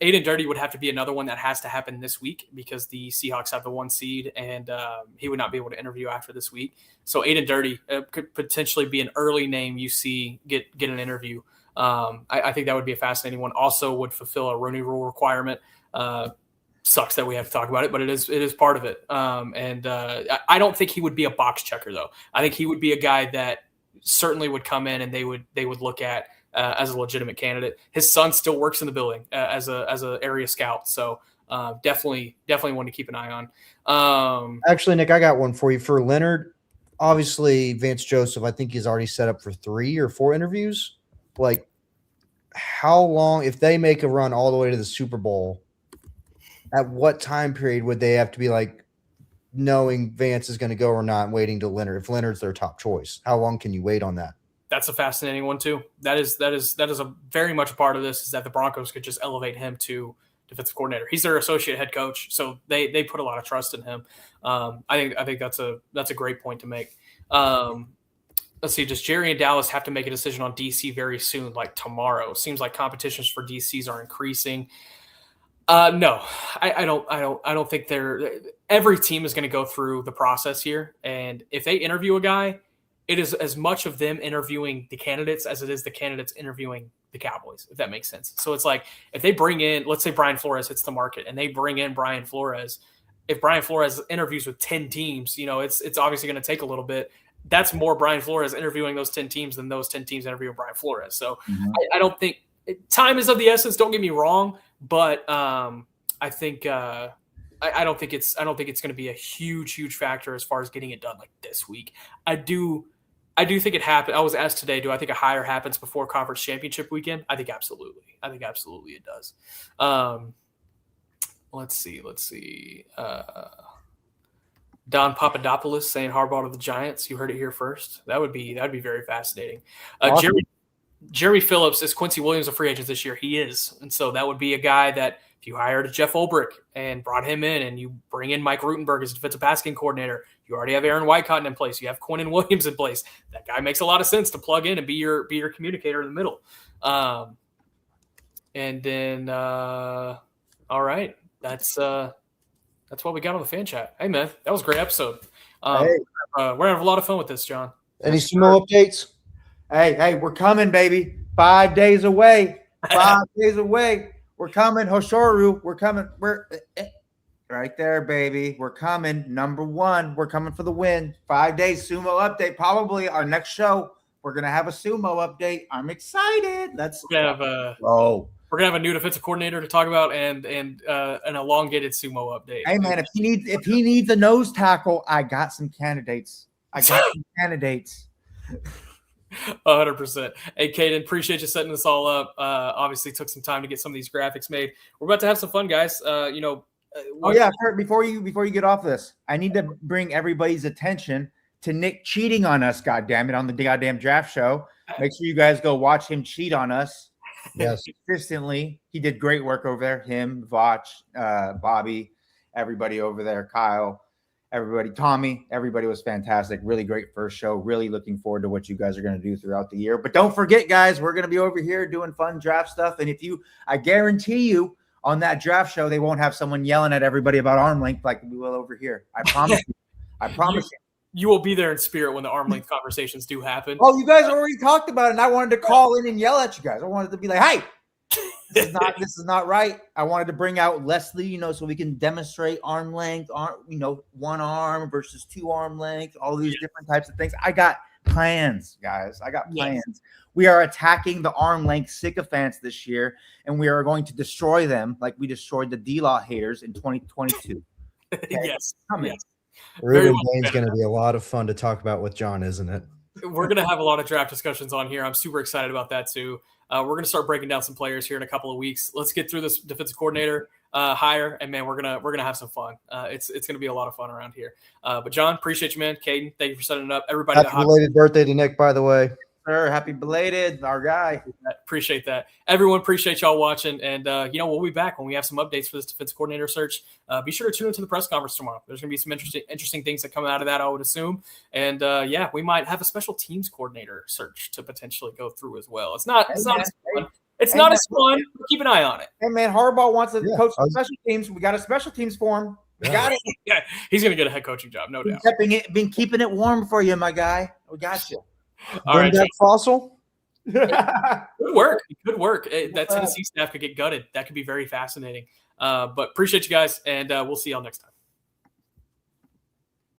Aiden Dirty would have to be another one that has to happen this week because the Seahawks have the 1 seed, and he would not be able to interview after this week. So Aiden Dirty could potentially be an early name you see get an interview. I think that would be a fascinating one. Also would fulfill a Rooney Rule requirement. Sucks that we have to talk about it, but it is part of it. I don't think he would be a box checker, though. I think he would be a guy that certainly would come in and they would look at as a legitimate candidate. His son still works in the building as a area scout, so definitely one to keep an eye on. Actually, Nick, I got one for you. For Leonhard, obviously Vance Joseph, I think he's already set up for 3 or 4 interviews. Like, how long, if they make a run all the way to the Super Bowl, at what time period would they have to be like knowing Vance is going to go or not, and waiting to Leonhard? If Leonhard's their top choice, how long can you wait on that? That's a fascinating one too. That is a very much a part of this, is that the Broncos could just elevate him to defensive coordinator. He's their associate head coach, so they put a lot of trust in him. I think that's a great point to make. Let's see, does Jerry and Dallas have to make a decision on DC very soon, like tomorrow? Seems like competitions for DCs are increasing. No, I don't think every team is going to go through the process here. And if they interview a guy, it is as much of them interviewing the candidates as it is the candidates interviewing the Cowboys, if that makes sense. So it's like if they bring in, let's say Brian Flores hits the market and they bring in Brian Flores, if Brian Flores interviews with 10 teams, it's obviously going to take a little bit. That's more Brian Flores interviewing those 10 teams than those 10 teams interviewing Brian Flores. So I don't think time is of the essence. Don't get me wrong. But I think I don't think it's going to be a huge factor as far as getting it done like this week. I do think it happened. I was asked today, do I think a hire happens before conference championship weekend? I think absolutely. It does. Let's see. Don Papadopoulos saying Harbaugh to the Giants. You heard it here first. That would be very fascinating. Awesome. Jeremy Phillips, is Quincy Williams a free agent this year? He is. And so that would be a guy that if you hired Jeff Ulbrich and brought him in and you bring in Mike Rutenberg as defensive passing coordinator, you already have Aaron Wycott in place. You have Quinnen Williams in place. That guy makes a lot of sense to plug in and be your communicator in the middle. And then, all right, that's what we got on the fan chat. Hey, man, that was a great episode. We're going to have a lot of fun with this, John. Any sumo updates? Hey, we're coming, baby. 5 days away. 5 days away. We're coming. Hoshoru, we're coming. We're right there, baby. We're coming. Number one. We're coming for the win. 5 days sumo update. Probably our next show. We're going to have a sumo update. I'm excited. We're gonna have a new defensive coordinator to talk about and an elongated sumo update. Hey man, if he needs a nose tackle, I got some candidates. 100%. Hey, Caden, appreciate you setting this all up. Obviously took some time to get some of these graphics made. We're about to have some fun, guys. Before you get off this, I need to bring everybody's attention to Nick cheating on us. Goddamn it, on the goddamn draft show. Make sure you guys go watch him cheat on us. Yes, consistently. He did great work over there. Him, Vach, Bobby, everybody over there, Kyle, everybody, Tommy, everybody was fantastic. Really great first show. Really looking forward to what you guys are going to do throughout the year. But don't forget, guys, we're going to be over here doing fun draft stuff. And I guarantee you on that draft show, they won't have someone yelling at everybody about arm length like we will over here. I promise you. I promise you. You will be there in spirit when the arm length conversations do happen. Oh, you guys already talked about it, and I wanted to call in and yell at you guys. I wanted to be like, hey, this is not right. I wanted to bring out Leslie, so we can demonstrate arm length, one arm versus two arm length, all these different types of things. I got plans, guys. I got plans. Yes. We are attacking the arm length sycophants this year, and we are going to destroy them like we destroyed the D-Law haters in 2022. Okay? Yes. Come in. Yes. Ruben Bane's going to be a lot of fun to talk about with John, isn't it? We're going to have a lot of draft discussions on here. I'm super excited about that too. We're going to start breaking down some players here in a couple of weeks. Let's get through this defensive coordinator hire, and man, we're gonna have some fun. It's going to be a lot of fun around here. But John, appreciate you, man. Caden, thank you for setting it up. Everybody, happy belated birthday to Nick, by the way. Sir, happy belated, our guy. Appreciate that. Everyone, appreciate y'all watching. And, we'll be back when we have some updates for this defensive coordinator search. Be sure to tune into the press conference tomorrow. There's going to be some interesting things that come out of that, I would assume. And, we might have a special teams coordinator search to potentially go through as well. It's not as fun. But keep an eye on it. Hey, man, Harbaugh wants to coach special teams. We got a special teams for him. We got it. Yeah, he's going to get a head coaching job, no doubt. Been keeping it warm for you, my guy. We got you. All right, Fossil. Good work. Good work. That Tennessee staff could get gutted. That could be very fascinating. But appreciate you guys, and we'll see y'all next time.